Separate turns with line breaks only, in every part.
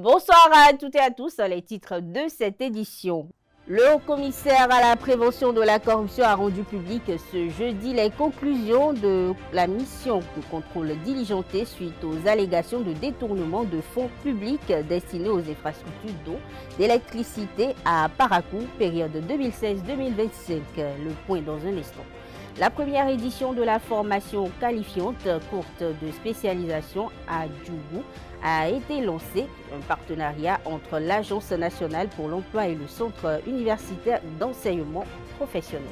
Bonsoir à toutes et à tous, les titres de cette édition. Le haut-commissaire à la prévention de la corruption a rendu public ce jeudi les conclusions de la mission de contrôle diligenté suite aux allégations de détournement de fonds publics destinés aux infrastructures d'eau, d'électricité à Parakou, période 2016-2025. Le point dans un instant. La première édition de la formation qualifiante courte de spécialisation à Djougou a été lancée, un partenariat entre l'Agence nationale pour l'emploi et le Centre universitaire d'enseignement professionnel.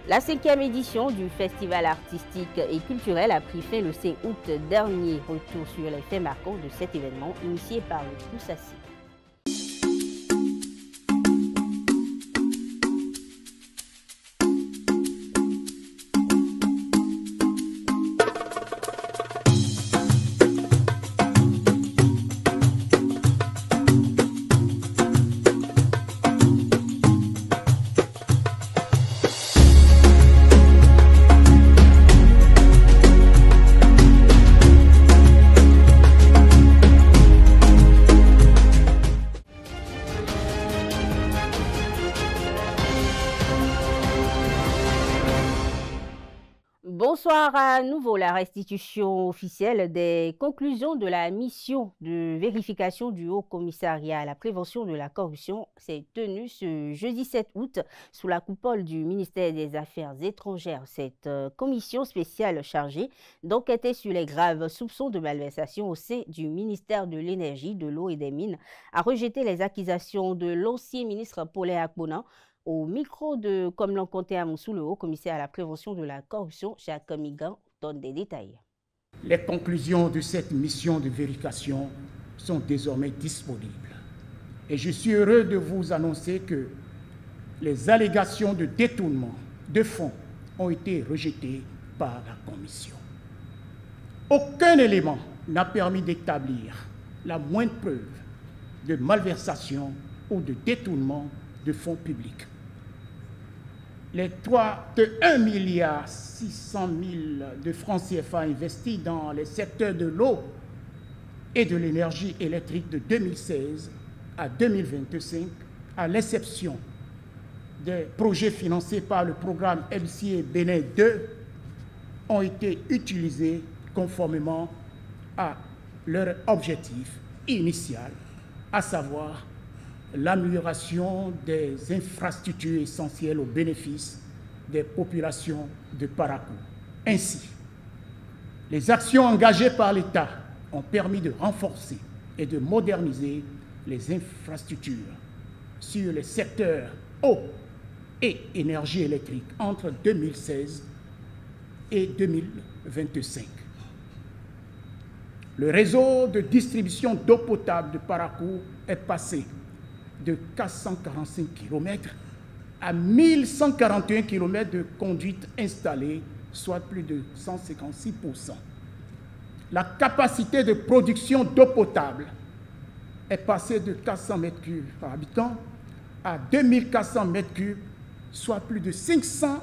La 5e édition du festival artistique et culturel a pris fin le 5 août dernier. Retour sur les faits marquants de cet événement initié par le Poussassi. Bonsoir à nouveau. La restitution officielle des conclusions de la mission de vérification du Haut-Commissariat à la prévention de la corruption s'est tenue ce jeudi 7 août sous la coupole du ministère des Affaires étrangères. Cette commission spéciale chargée d'enquêter sur les graves soupçons de malversation au sein du ministère de l'Énergie, de l'Eau et des Mines a rejeté les accusations de l'ancien ministre Paulin Akpona. Au micro de Comme l'on comptait à Moussou, le haut-commissaire à la prévention de la corruption, Jacques Migan, donne des détails.
Les conclusions de cette mission de vérification sont désormais disponibles. Et je suis heureux de vous annoncer que les allégations de détournement de fonds ont été rejetées par la commission. Aucun élément n'a permis d'établir la moindre preuve de malversation ou de détournement de fonds publics. Les 1,6 milliard de francs CFA investis dans les secteurs de l'eau et de l'énergie électrique de 2016 à 2025, à l'exception des projets financés par le programme MCA Bénin 2, ont été utilisés conformément à leur objectif initial, à savoir l'amélioration des infrastructures essentielles au bénéfice des populations de Parakou. Ainsi, les actions engagées par l'État ont permis de renforcer et de moderniser les infrastructures sur les secteurs eau et énergie électrique entre 2016 et 2025. Le réseau de distribution d'eau potable de Parakou est passé de 445 km à 1141 km de conduite installée, soit plus de 156%. La capacité de production d'eau potable est passée de 400 m3 par habitant à 2400 m3, soit plus de 500%.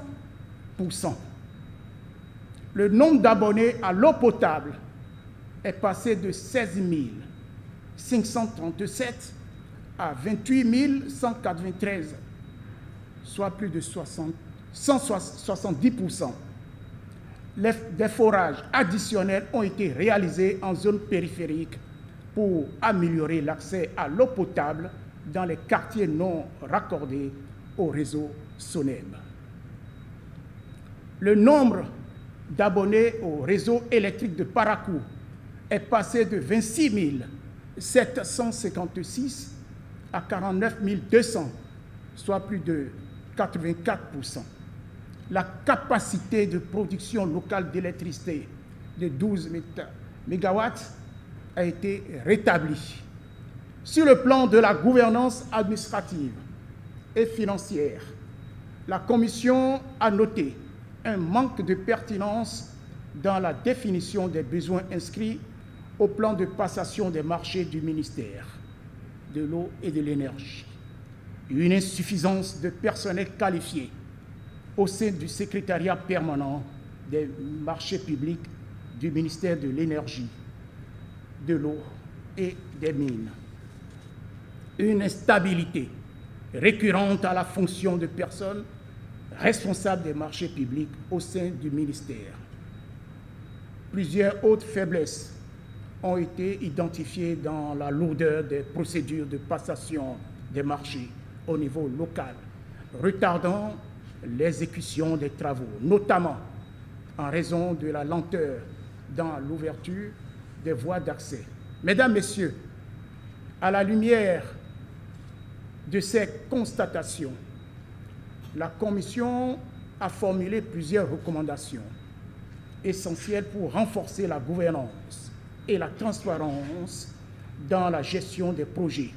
Le nombre d'abonnés à l'eau potable est passé de 16 537 à 28 193, soit plus de 170%. Des forages additionnels ont été réalisés en zone périphérique pour améliorer l'accès à l'eau potable dans les quartiers non raccordés au réseau SONEB. Le nombre d'abonnés au réseau électrique de Parakou est passé de 26 756 à 49 200, soit plus de 84%. La capacité de production locale d'électricité de 12 MW a été rétablie. Sur le plan de la gouvernance administrative et financière, la Commission a noté un manque de pertinence dans la définition des besoins inscrits au plan de passation des marchés du ministère de l'eau et de l'énergie. Une insuffisance de personnel qualifié au sein du secrétariat permanent des marchés publics du ministère de l'énergie, de l'eau et des mines. une instabilité récurrente à la fonction de personnes responsables des marchés publics au sein du ministère. Plusieurs autres faiblesses ont été identifiées dans la lourdeur des procédures de passation des marchés au niveau local, retardant l'exécution des travaux, notamment en raison de la lenteur dans l'ouverture des voies d'accès. Mesdames, Messieurs, à la lumière de ces constatations, la Commission a formulé plusieurs recommandations essentielles pour renforcer la gouvernance et la transparence dans la gestion des projets.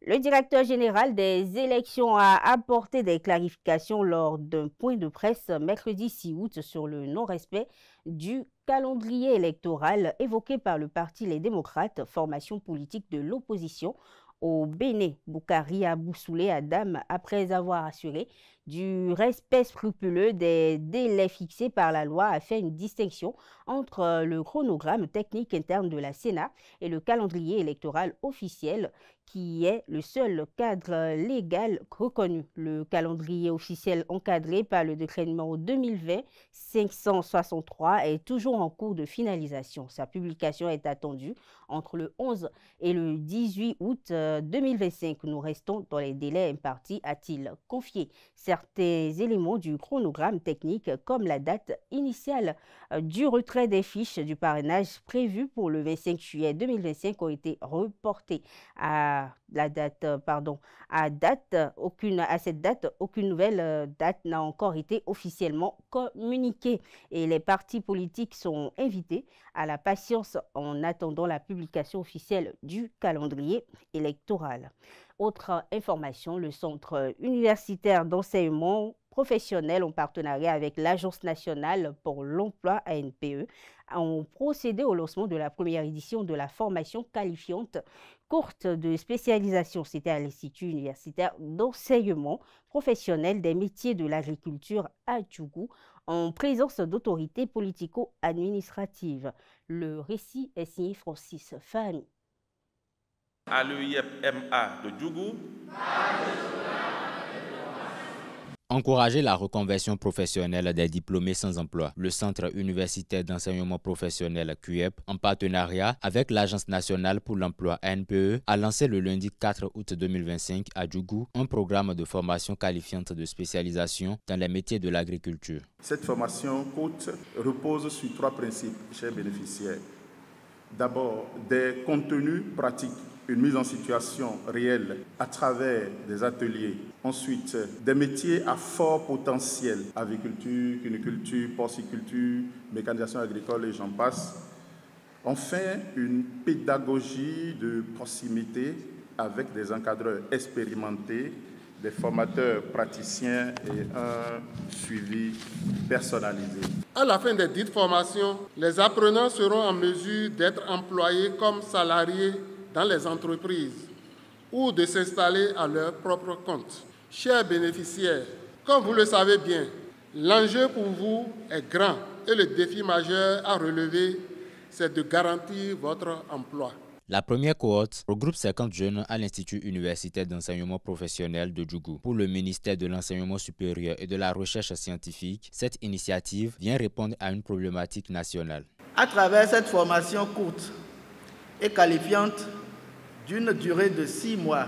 Le directeur général des élections a apporté des clarifications lors d'un point de presse mercredi 6 août sur le non-respect du calendrier électoral évoqué par le Parti Les Démocrates, formation politique de l'opposition au Bénin. Boukari Abou-Soulé Adam, après avoir assuré du respect scrupuleux des délais fixés par la loi, a fait une distinction entre le chronogramme technique interne de la Sénat et le calendrier électoral officiel, qui est le seul cadre légal reconnu. Le calendrier officiel encadré par le décret numéro 2020-563 est toujours en cours de finalisation. Sa publication est attendue entre le 11 et le 18 août 2025. Nous restons dans les délais impartis, a-t-il confié. Certains éléments du chronogramme technique, comme la date initiale du retrait des fiches du parrainage prévu pour le 25 juillet 2025, ont été reportés à cette date, aucune nouvelle date n'a encore été officiellement communiquée et les partis politiques sont invités à la patience en attendant la publication officielle du calendrier électoral. Autre information, le Centre universitaire d'enseignement professionnel en partenariat avec l'Agence nationale pour l'emploi ANPE ont procédé au lancement de la première édition de la formation qualifiante courte de spécialisation. C'était à l'Institut universitaire d'enseignement professionnel des métiers de l'agriculture à Djougou, en présence d'autorités politico-administratives. Le récit est signé Francis Fahmi.
À l'UIFMA de Djougou.
Encourager la reconversion professionnelle des diplômés sans emploi. Le Centre universitaire d'enseignement professionnel CUEP, en partenariat avec l'Agence nationale pour l'emploi ANPE, a lancé le lundi 4 août 2025 à Djougou un programme de formation qualifiante de spécialisation dans les métiers de l'agriculture.
Cette formation courte repose sur 3 principes, chers bénéficiaires. D'abord, des contenus pratiques, une mise en situation réelle à travers des ateliers. Ensuite, des métiers à fort potentiel, aviculture, cuniculture, porciculture, mécanisation agricole et j'en passe. Enfin, une pédagogie de proximité avec des encadreurs expérimentés, des formateurs praticiens et un suivi personnalisé.
À la fin des dites formations, les apprenants seront en mesure d'être employés comme salariés dans les entreprises ou de s'installer à leur propre compte. Chers bénéficiaires, comme vous le savez bien, l'enjeu pour vous est grand et le défi majeur à relever, c'est de garantir votre emploi.
La première cohorte regroupe 50 jeunes à l'Institut universitaire d'enseignement professionnel de Djougou. Pour le ministère de l'Enseignement supérieur et de la Recherche scientifique, cette initiative vient répondre à une problématique nationale.
À travers cette formation courte et qualifiante d'une durée de 6 mois,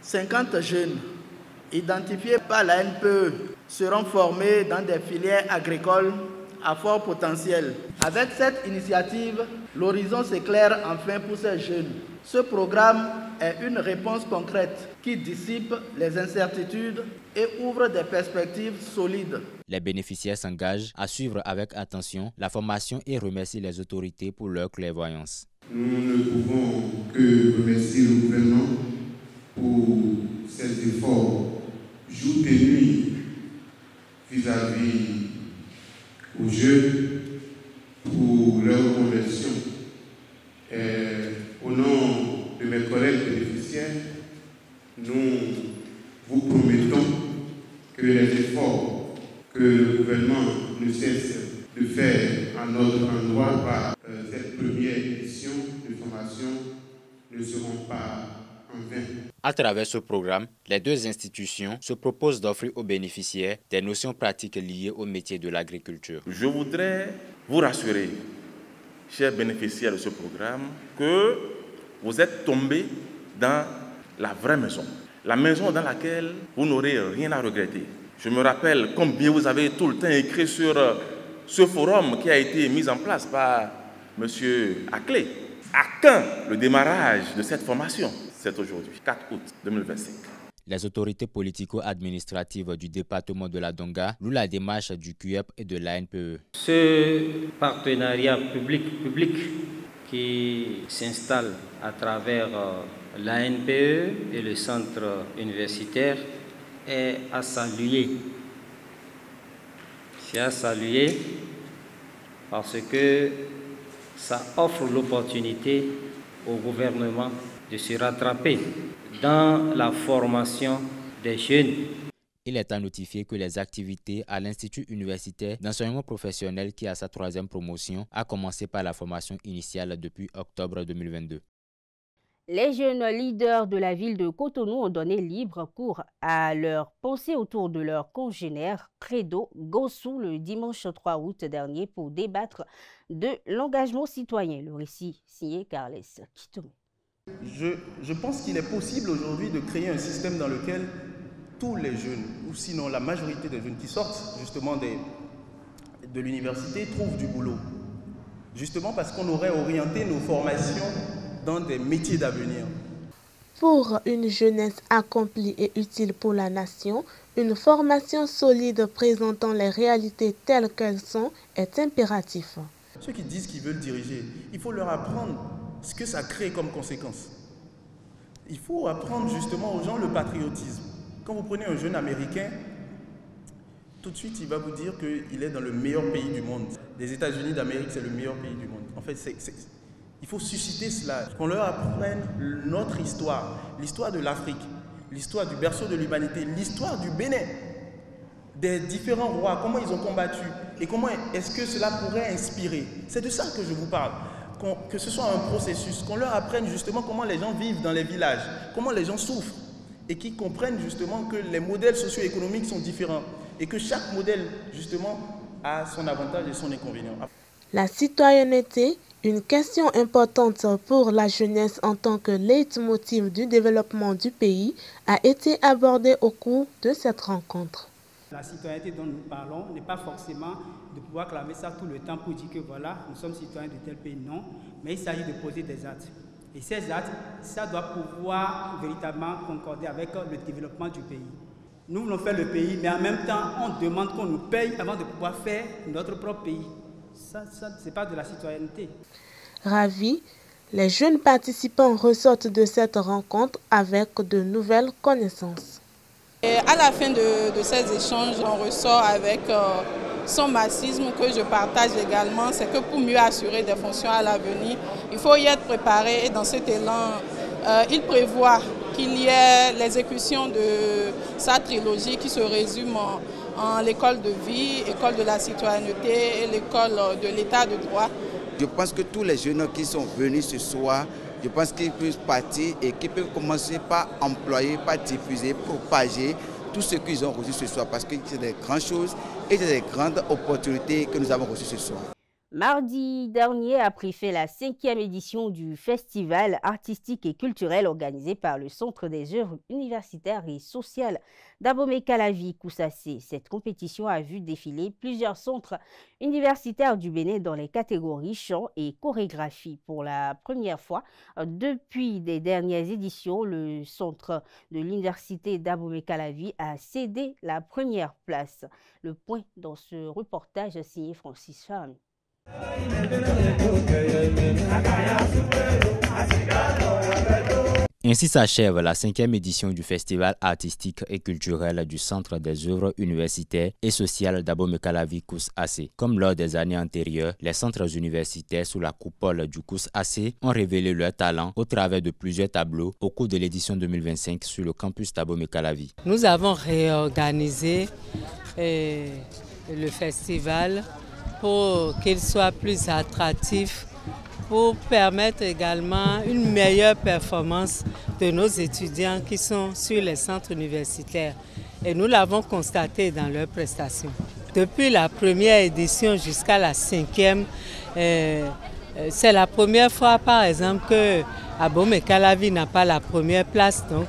50 jeunes identifiés par la NPE seront formés dans des filières agricoles à fort potentiel. Avec cette initiative, l'horizon s'éclaire enfin pour ces jeunes. Ce programme est une réponse concrète qui dissipe les incertitudes et ouvre des perspectives solides.
Les bénéficiaires s'engagent à suivre avec attention la formation et remercient les autorités pour leur clairvoyance.
Nous ne pouvons que remercier le gouvernement pour ses efforts jour et nuit vis-à-vis aux jeunes pour leur conversion. Au nom de mes collègues bénéficiaires, nous vous promettons que les efforts que le gouvernement ne cesse de faire à notre endroit par cette première édition de formation ne seront pas
À travers ce programme, les deux institutions se proposent d'offrir aux bénéficiaires des notions pratiques liées au métier de l'agriculture.
Je voudrais vous rassurer, chers bénéficiaires de ce programme, que vous êtes tombés dans la vraie maison. La maison dans laquelle vous n'aurez rien à regretter. Je me rappelle combien vous avez tout le temps écrit sur ce forum qui a été mis en place par M. Aclé. À quand le démarrage de cette formation? C'est aujourd'hui, 4 août 2025.
Les autorités politico-administratives du département de la Donga louent la démarche du CUEP et de l'ANPE.
Ce partenariat public-public qui s'installe à travers l'ANPE et le centre universitaire est à saluer. C'est à saluer parce que ça offre l'opportunité au gouvernement de se rattraper dans la formation des jeunes.
Il est à notifier que les activités à l'Institut universitaire d'enseignement professionnel qui a sa 3e promotion a commencé par la formation initiale depuis octobre 2022.
Les jeunes leaders de la ville de Cotonou ont donné libre cours à leurs pensées autour de leur congénère Credo Gossou le dimanche 3 août dernier pour débattre de l'engagement citoyen. Le récit signé Carles Kitoumé.
Je pense qu'il est possible aujourd'hui de créer un système dans lequel tous les jeunes, ou sinon la majorité des jeunes qui sortent justement de l'université trouvent du boulot. Justement parce qu'on aurait orienté nos formations dans des métiers d'avenir.
Pour une jeunesse accomplie et utile pour la nation, une formation solide présentant les réalités telles qu'elles sont est impératif.
Ceux qui disent qu'ils veulent diriger, il faut leur apprendre ce que ça crée comme conséquence. Il faut apprendre justement aux gens le patriotisme. Quand vous prenez un jeune américain, tout de suite il va vous dire qu'il est dans le meilleur pays du monde. Les États-Unis d'Amérique, c'est le meilleur pays du monde. En fait, il faut susciter cela, qu'on leur apprenne notre histoire, l'histoire de l'Afrique, l'histoire du berceau de l'humanité, l'histoire du Bénin, des différents rois, comment ils ont combattu et comment est-ce que cela pourrait inspirer. C'est de ça que je vous parle. Que ce soit un processus, qu'on leur apprenne justement comment les gens vivent dans les villages, comment les gens souffrent et qu'ils comprennent justement que les modèles socio-économiques sont différents et que chaque modèle justement a son avantage et son inconvénient.
La citoyenneté, une question importante pour la jeunesse en tant que leitmotiv du développement du pays, a été abordée au cours de cette rencontre.
La citoyenneté dont nous parlons n'est pas forcément de pouvoir clamer ça tout le temps pour dire que voilà, nous sommes citoyens de tel pays, non. Mais il s'agit de poser des actes. Et ces actes, ça doit pouvoir véritablement concorder avec le développement du pays. Nous voulons faire le pays, mais en même temps, on demande qu'on nous paye avant de pouvoir faire notre propre pays. Ça ce n'est pas de la citoyenneté.
Ravis, les jeunes participants ressortent de cette rencontre avec de nouvelles connaissances.
Et à la fin de ces échanges, on ressort avec son marxisme que je partage également. C'est que pour mieux assurer des fonctions à l'avenir, il faut y être préparé. Et dans cet élan, il prévoit qu'il y ait l'exécution de sa trilogie qui se résume en l'école de vie, école de la citoyenneté et l'école de l'état de droit.
Je pense que tous les jeunes qui sont venus ce soir, je pense qu'ils peuvent partir et qu'ils peuvent commencer par employer, par diffuser, propager tout ce qu'ils ont reçu ce soir parce que c'est des grandes choses et c'est des grandes opportunités que nous avons reçues ce soir.
Mardi dernier a pris fin la 5e édition du festival artistique et culturel organisé par le Centre des œuvres universitaires et sociales d'Abomey-Calavi, Koussassi. Cette compétition a vu défiler plusieurs centres universitaires du Bénin dans les catégories chant et chorégraphie. Pour la première fois depuis les dernières éditions, le centre de l'université d'Abomey-Calavi a cédé la première place. Le point dans ce reportage signé Francis Farmi.
Ainsi s'achève la 5e édition du festival artistique et culturel du Centre des œuvres universitaires et sociales d'Abomey-Calavi Koussassi. Comme lors des années antérieures, les centres universitaires sous la coupole du Koussassi ont révélé leur talent au travers de plusieurs tableaux au cours de l'édition 2025 sur le campus d'Abomey-Calavi.
Nous avons réorganisé le festival pour qu'il soit plus attractif pour permettre également une meilleure performance de nos étudiants qui sont sur les centres universitaires. Et nous l'avons constaté dans leurs prestations. Depuis la première édition jusqu'à la 5e, c'est la première fois, par exemple, que Abomey Calavi n'a pas la première place. Donc,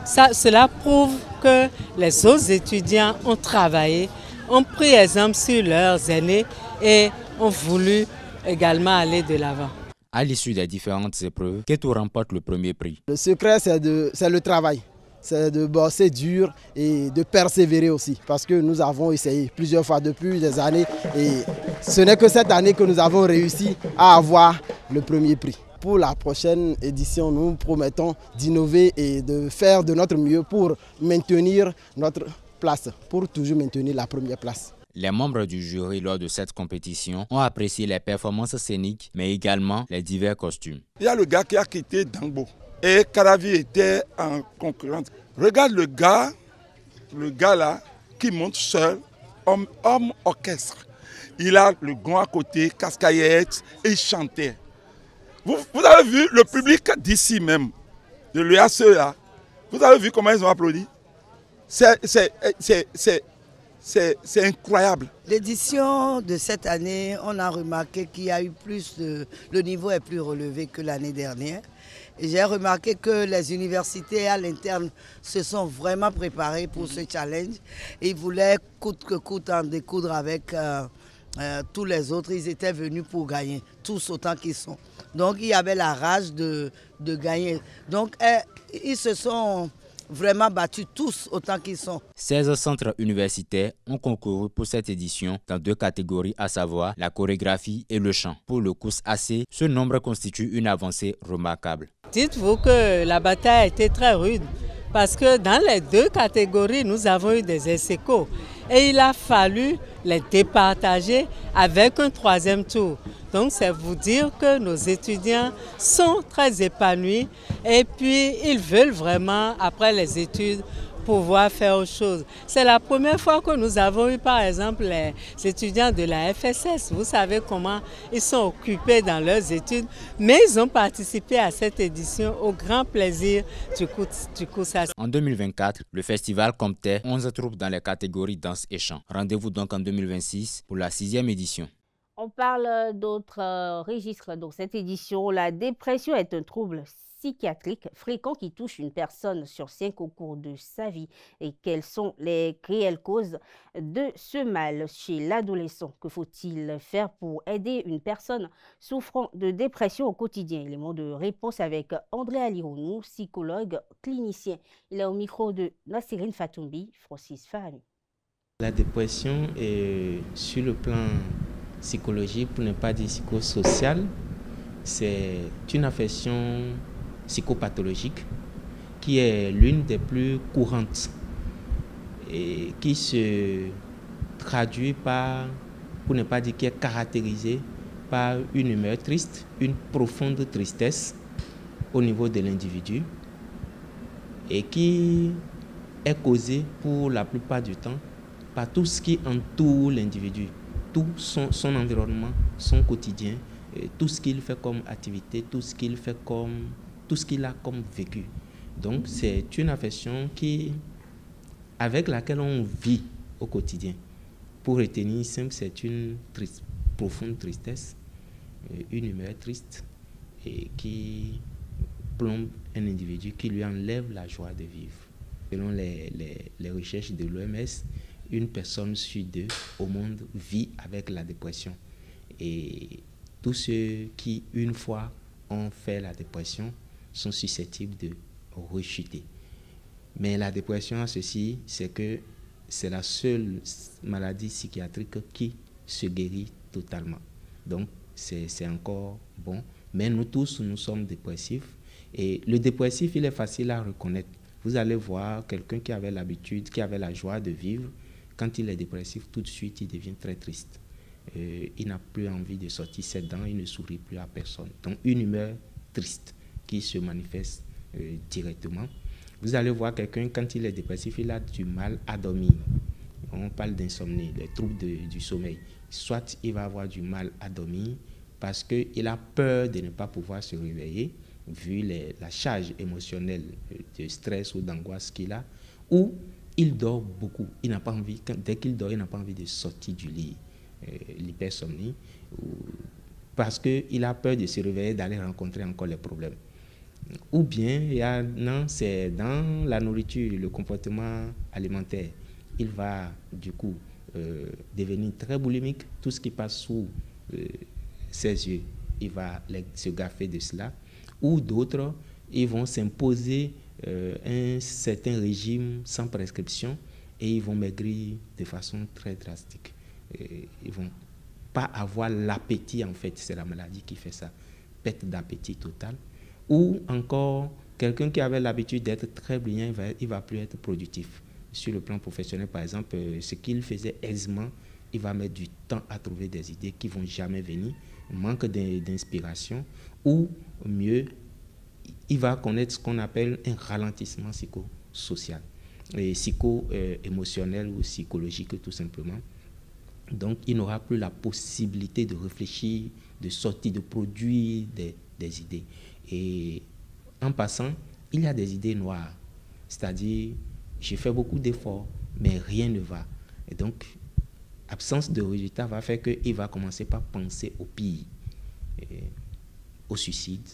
cela prouve que les autres étudiants ont travaillé, ont pris exemple sur leurs aînés et ont voulu également aller de l'avant.
À l'issue des différentes épreuves, Keto remporte le premier prix.
Le secret, c'est le travail. C'est de bosser dur et de persévérer aussi. Parce que nous avons essayé plusieurs fois depuis des années. Et ce n'est que cette année que nous avons réussi à avoir le premier prix. Pour la prochaine édition, nous promettons d'innover et de faire de notre mieux pour maintenir notre place, pour toujours maintenir la première place.
Les membres du jury lors de cette compétition ont apprécié les performances scéniques, mais également les divers costumes.
Il y a le gars qui a quitté Dangbo et Calavi était en concurrence. Regarde le gars là qui monte seul, homme orchestre. Il a le gond à côté, cascaillette et il chantait. Vous avez vu le public d'ici même, de l'UACE là, vous avez vu comment ils ont applaudi? C'est incroyable.
L'édition de cette année, on a remarqué qu'il y a eu le niveau est plus relevé que l'année dernière. J'ai remarqué que les universités à l'interne se sont vraiment préparées pour ce challenge. Ils voulaient coûte que coûte en découdre avec tous les autres. Ils étaient venus pour gagner, tous autant qu'ils sont. Donc il y avait la rage de gagner. Donc ils se sont vraiment battus tous autant qu'ils sont.
16 centres universitaires ont concouru pour cette édition dans 2 catégories, à savoir la chorégraphie et le chant. Pour le COUS AC, ce nombre constitue une avancée remarquable.
Dites-vous que la bataille a été très rude parce que dans les 2 catégories, nous avons eu des ex-aequo et il a fallu les départager avec un 3e tour. Donc c'est vous dire que nos étudiants sont très épanouis et puis ils veulent vraiment, après les études, pouvoir faire autre chose. C'est la première fois que nous avons eu par exemple les étudiants de la FSS. Vous savez comment ils sont occupés dans leurs études, mais ils ont participé à cette édition au grand plaisir du COUS AC.
En 2024, le festival comptait 11 troupes dans les catégories danse et chant. Rendez-vous donc en 2026 pour la 6e édition.
On parle d'autres registres dans cette édition. La dépression est un trouble psychiatrique fréquent qui touche une personne sur 5 au cours de sa vie. Et quelles sont les réelles causes de ce mal chez l'adolescent? Que faut-il faire pour aider une personne souffrant de dépression au quotidien? Élément de réponse avec André Alironou, psychologue clinicien. Il est au micro de Nassirine Fatoumbi, Francis Fahami.
La dépression est sur le plan psychologique, pour ne pas dire psychosocial, c'est une affection psychopathologique qui est l'une des plus courantes et qui se traduit par, pour ne pas dire qui est caractérisée par une humeur triste, une profonde tristesse au niveau de l'individu et qui est causée pour la plupart du temps par tout ce qui entoure l'individu. Tout son environnement, son quotidien, tout ce qu'il fait comme activité, tout ce qu'il a comme vécu. Donc c'est une affection avec laquelle on vit au quotidien. Pour retenir simple, c'est une profonde tristesse, une humeur triste et qui plombe un individu, qui lui enlève la joie de vivre. Selon les recherches de l'OMS, une personne sur 2 au monde vit avec la dépression. Et tous ceux qui, une fois, ont fait la dépression sont susceptibles de rechuter. Mais la dépression, ceci, c'est que c'est la seule maladie psychiatrique qui se guérit totalement. Donc, c'est encore bon. Mais nous tous, nous sommes dépressifs. Et le dépressif, il est facile à reconnaître. Vous allez voir quelqu'un qui avait l'habitude, qui avait la joie de vivre. Quand il est dépressif, tout de suite, il devient très triste. Il n'a plus envie de sortir ses dents, il ne sourit plus à personne. Donc, une humeur triste qui se manifeste directement. Vous allez voir quelqu'un, quand il est dépressif, il a du mal à dormir. On parle d'insomnie, les troubles du sommeil. Soit il va avoir du mal à dormir, parce qu'il a peur de ne pas pouvoir se réveiller, vu la charge émotionnelle de stress ou d'angoisse qu'il a, ou il dort beaucoup. Il n'a pas envie, dès qu'il dort, il n'a pas envie de sortir du lit, l'hypersomnie, parce qu'il a peur de se réveiller, d'aller rencontrer encore les problèmes. Ou bien, c'est dans la nourriture, le comportement alimentaire. Il va du coup devenir très boulimique. Tout ce qui passe sous ses yeux, il va se gaffer de cela. Ou d'autres, ils vont s'imposer un certain régime sans prescription et ils vont maigrir de façon très drastique. Ils ne vont pas avoir l'appétit, en fait, c'est la maladie qui fait ça, perte d'appétit total. Ou encore, quelqu'un qui avait l'habitude d'être très brillant, il va plus être productif. Sur le plan professionnel, par exemple, ce qu'il faisait aisément, il va mettre du temps à trouver des idées qui ne vont jamais venir, manque d'inspiration, ou mieux, il va connaître ce qu'on appelle un ralentissement psychosocial, et psycho-émotionnel ou psychologique tout simplement. Donc, il n'aura plus la possibilité de réfléchir, de sortir, de produire des idées. Et en passant, il y a des idées noires, c'est-à-dire, j'ai fait beaucoup d'efforts, mais rien ne va. Et donc, absence de résultat va faire qu'il va commencer par penser au pire, au suicide,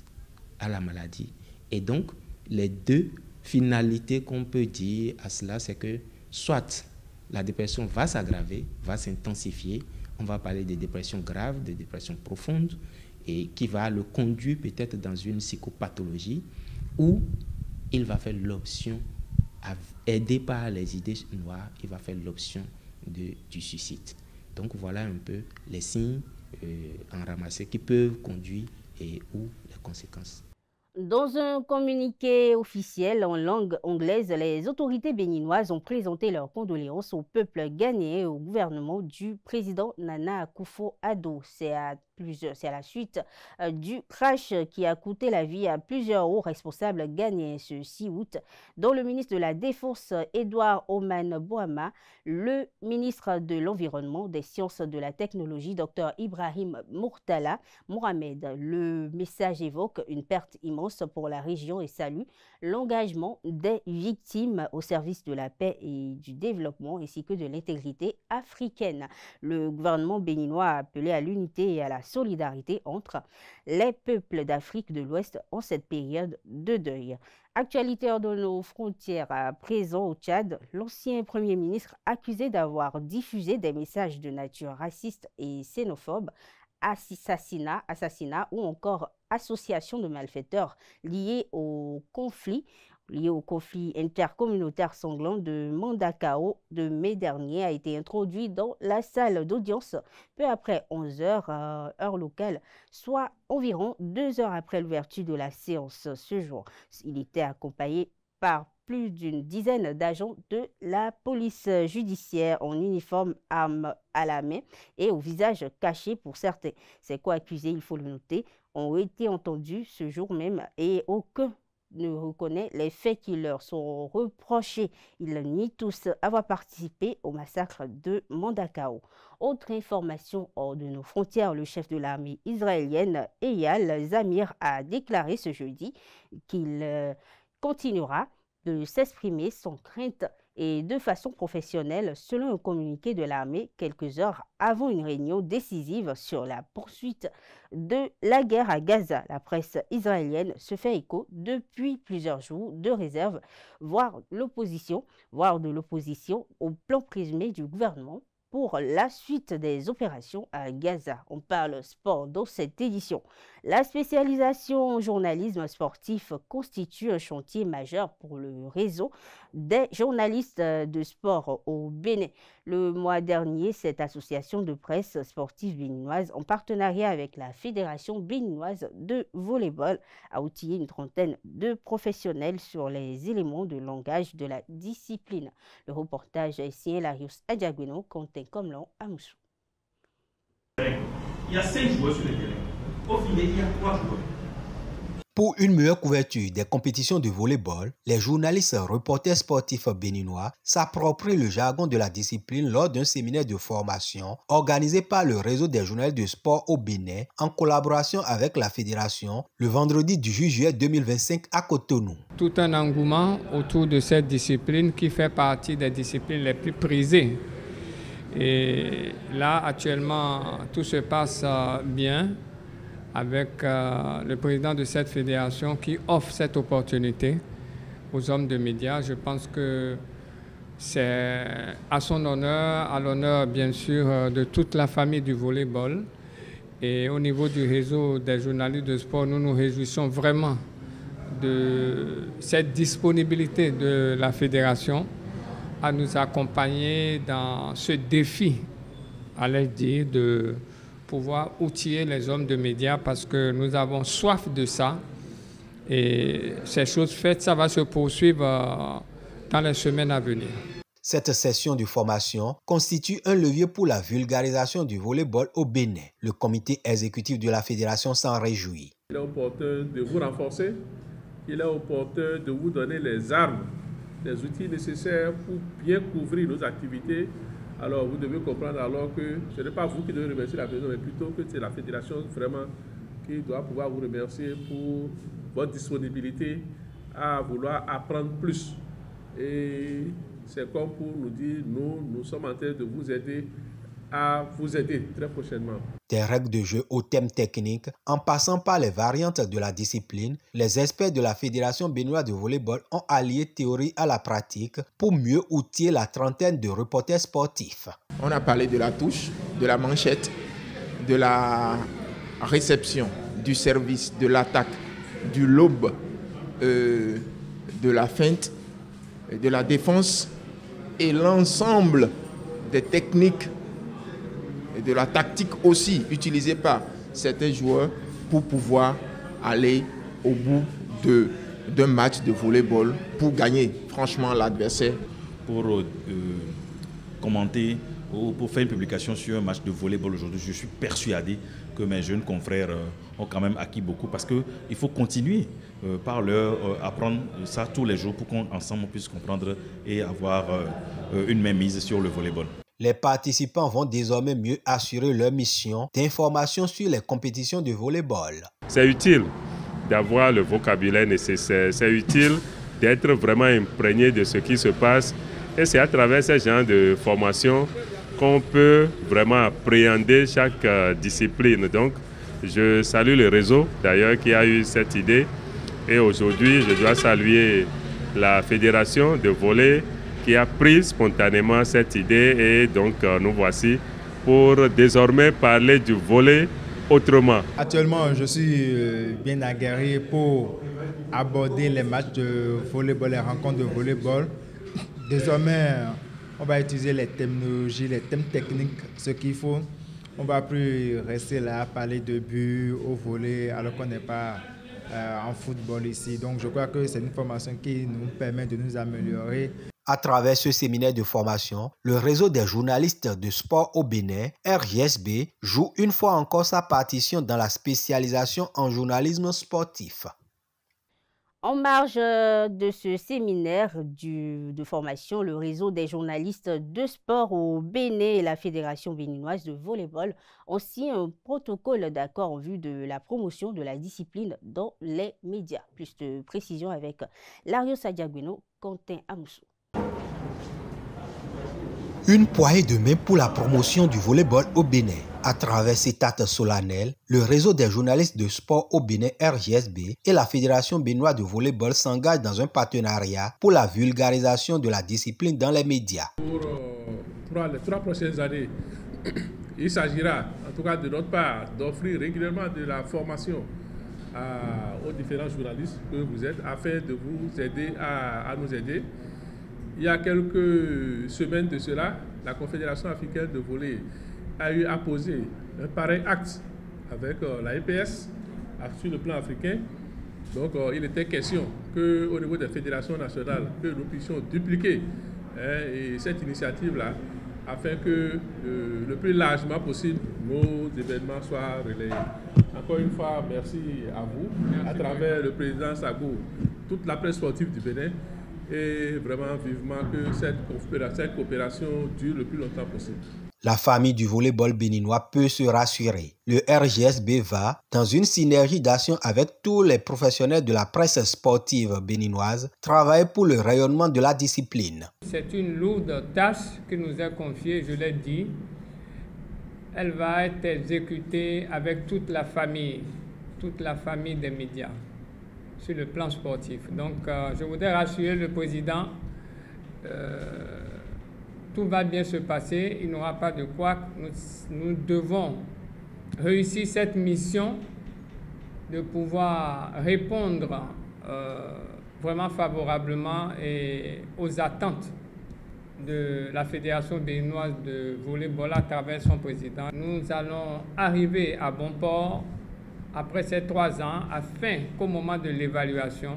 à la maladie. Et donc, les deux finalités qu'on peut dire à cela, c'est que soit la dépression va s'aggraver, va s'intensifier, on va parler de dépression grave, de dépression profonde, et qui va le conduire peut-être dans une psychopathologie, ou il va faire l'option, aidé par les idées noires, il va faire l'option du suicide. Donc voilà un peu les signes enramassés qui peuvent conduire ou les conséquences.
Dans un communiqué officiel en langue anglaise, les autorités béninoises ont présenté leurs condoléances au peuple ghanéen et au gouvernement du président Nana Akufo-Addo. C'est à la suite du crash qui a coûté la vie à plusieurs hauts responsables ghanéens ce 6 août, dont le ministre de la Défense Edouard Oman Boama, le ministre de l'Environnement, des Sciences de la Technologie, Dr Ibrahim Murtala Mohamed. Le message évoque une perte immense pour la région et salue l'engagement des victimes au service de la paix et du développement ainsi que de l'intégrité africaine. Le gouvernement béninois a appelé à l'unité et à la solidarité entre les peuples d'Afrique de l'Ouest en cette période de deuil. Actualité hors de nos frontières, à présent au Tchad, l'ancien Premier ministre accusé d'avoir diffusé des messages de nature raciste et xénophobe, assassinat ou encore association de malfaiteurs liés au conflit intercommunautaire sanglant de Mandakao de mai dernier a été introduit dans la salle d'audience peu après 11 heures, heure locale, soit environ 2 heures après l'ouverture de la séance ce jour. Il était accompagné par plus d'une dizaine d'agents de la police judiciaire en uniforme, armes à la main et au visage caché pour certains. Ces co-accusés, il faut le noter, ont été entendus ce jour même et aucun ne reconnaît les faits qui leur sont reprochés. Ils nient tous avoir participé au massacre de Mandakao. Autre information hors de nos frontières, le chef de l'armée israélienne, Eyal Zamir, a déclaré ce jeudi qu'il continuera de s'exprimer sans crainte et de façon professionnelle, selon un communiqué de l'armée quelques heures avant une réunion décisive sur la poursuite de la guerre à Gaza. La presse israélienne se fait écho depuis plusieurs jours de réserve, voire de l'opposition au plan présumé du gouvernement pour la suite des opérations à Gaza. On parle sport dans cette édition. La spécialisation en journalisme sportif constitue un chantier majeur pour le réseau des journalistes de sport au Bénin. Le mois dernier, cette association de presse sportive béninoise, en partenariat avec la Fédération béninoise de volleyball, a outillé une trentaine de professionnels sur les éléments de langage de la discipline. Le reportage est signé Larius Adjagueno, Quentin Comlan à Moussou.
Il y a 5 joueurs sur le terrain. Au final, il y a 3 joueurs. Pour une meilleure couverture des compétitions de volley-ball, les journalistes reporters sportifs béninois s'approprient le jargon de la discipline lors d'un séminaire de formation organisé par le réseau des journalistes de sport au Bénin en collaboration avec la fédération le vendredi 18 juillet 2025 à Cotonou.
Tout un engouement autour de cette discipline qui fait partie des disciplines les plus prisées. Et là, actuellement, tout se passe bien avec le président de cette fédération qui offre cette opportunité aux hommes de médias. Je pense que c'est à son honneur, à l'honneur bien sûr de toute la famille du volleyball. Et au niveau du réseau des journalistes de sport, nous nous réjouissons vraiment de cette disponibilité de la fédération à nous accompagner dans ce défi, allais-je dire, de pouvoir outiller les hommes de médias parce que nous avons soif de ça. Et ces choses faites, ça va se poursuivre dans les semaines à venir.
Cette session de formation constitue un levier pour la vulgarisation du volleyball au Bénin. Le comité exécutif de la fédération s'en réjouit.
Il est opportun de vous renforcer, il est opportun de vous donner les armes, les outils nécessaires pour bien couvrir nos activités. Alors vous devez comprendre alors que ce n'est pas vous qui devez remercier la fédération, mais plutôt que c'est la fédération vraiment qui doit pouvoir vous remercier pour votre disponibilité à vouloir apprendre plus. Et c'est comme pour nous dire, nous sommes en train de vous aider à vous aider très prochainement.
Des règles de jeu au thème technique, en passant par les variantes de la discipline, les experts de la Fédération béninoise de volleyball ont allié théorie à la pratique pour mieux outiller la trentaine de reporters sportifs.
On a parlé de la touche, de la manchette, de la réception, du service, de l'attaque, du lob, de la feinte, de la défense et l'ensemble des techniques et de la tactique aussi utilisée par certains joueurs pour pouvoir aller au bout d'un match de volleyball pour gagner franchement l'adversaire.
Pour commenter ou pour faire une publication sur un match de volleyball aujourd'hui, je suis persuadé que mes jeunes confrères ont quand même acquis beaucoup parce qu'il faut continuer par leur apprendre ça tous les jours pour qu'ensemble on puisse comprendre et avoir une mainmise sur le volleyball.
Les participants vont désormais mieux assurer leur mission d'information sur les compétitions de volleyball.
C'est utile d'avoir le vocabulaire nécessaire, c'est utile d'être vraiment imprégné de ce qui se passe et c'est à travers ce genre de formation qu'on peut vraiment appréhender chaque discipline. Donc, je salue le réseau d'ailleurs qui a eu cette idée et aujourd'hui je dois saluer la fédération de volley qui a pris spontanément cette idée et donc nous voici pour désormais parler du volley autrement.
Actuellement, je suis bien aguerri pour aborder les matchs de volleyball, les rencontres de volleyball. Désormais, on va utiliser les technologies, les thèmes techniques, ce qu'il faut. On ne va plus rester là à parler de but au volley alors qu'on n'est pas en football ici. Donc je crois que c'est une formation qui nous permet de nous améliorer.
À travers ce séminaire de formation, le réseau des journalistes de sport au Bénin, RJSB, joue une fois encore sa partition dans la spécialisation en journalisme sportif.
En marge de ce séminaire de formation, le réseau des journalistes de sport au Bénin et la Fédération béninoise de volleyball ont signé un protocole d'accord en vue de la promotion de la discipline dans les médias. Plus de précisions avec Lario Sadiagueno, Quentin Amoussou.
Une poignée de main pour la promotion du volleyball au Bénin. À travers cet acte solennel, le réseau des journalistes de sport au Bénin RJSB et la Fédération béninoise de volleyball s'engagent dans un partenariat pour la vulgarisation de la discipline dans les médias.
Pour les 3 prochaines années, il s'agira, en tout cas de notre part, d'offrir régulièrement de la formation aux différents journalistes que vous êtes, afin de vous aider à nous aider. Il y a quelques semaines de cela, la Confédération africaine de volley a eu à poser un pareil acte avec la EPS sur le plan africain. Donc il était question qu'au niveau des fédérations nationales, que nous puissions dupliquer et cette initiative-là afin que le plus largement possible nos événements soient relayés. Encore une fois, merci à vous, à travers le président Sagou, toute la presse sportive du Bénin, et vraiment vivement que cette coopération dure le plus longtemps possible.
La famille du volleyball béninois peut se rassurer. Le RGSB va dans une synergie d'action avec tous les professionnels de la presse sportive béninoise travailler pour le rayonnement de la discipline.
C'est une lourde tâche qui nous est confiée, je l'ai dit. Elle va être exécutée avec toute la famille des médias sur le plan sportif. Donc, je voudrais rassurer le président. Tout va bien se passer, il n'y aura pas de quoi. Nous devons réussir cette mission de pouvoir répondre vraiment favorablement aux attentes de la Fédération béninoise de volleyball à travers son président. Nous allons arriver à bon port après ces 3 ans afin qu'au moment de l'évaluation,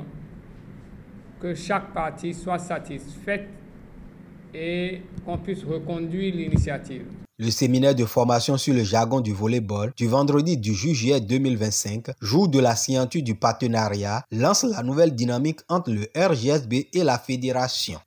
que chaque partie soit satisfaite et qu'on puisse reconduire l'initiative.
Le séminaire de formation sur le jargon du volleyball du vendredi 18 juillet 2025, jour de la signature du partenariat, lance la nouvelle dynamique entre le RGSB et la fédération.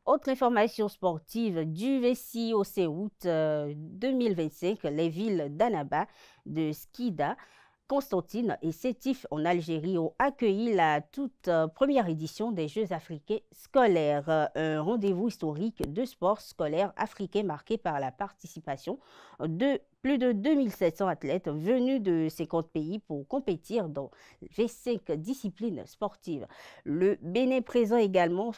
Autre information sportive du VCI au août 2025, les villes d'Annaba, de Skida, Constantine et Sétif en Algérie ont accueilli la toute première édition des Jeux africains scolaires, un rendez-vous historique de sport scolaire africain marqué par la participation de plus de 2700 athlètes venus de 50 pays pour compétir dans 25 disciplines sportives. Le Bénin présent également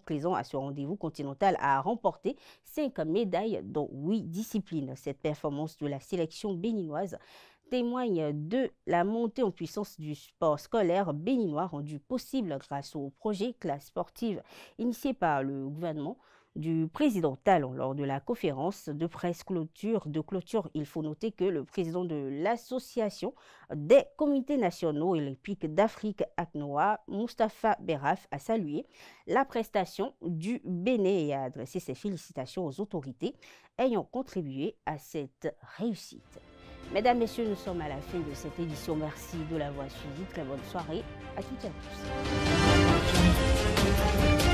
présent à ce rendez-vous continental a remporté 5 médailles dans 8 disciplines. Cette performance de la sélection béninoise témoigne de la montée en puissance du sport scolaire béninois rendu possible grâce au projet Classe sportive initié par le gouvernement du président Talon lors de la conférence de presse de clôture. Il faut noter que le président de l'association des comités nationaux olympiques d'Afrique ACNOA, Moustapha Beraf, a salué la prestation du Bénin et a adressé ses félicitations aux autorités ayant contribué à cette réussite. Mesdames, Messieurs, nous sommes à la fin de cette édition. Merci de l'avoir suivi. Très bonne soirée à toutes et à tous.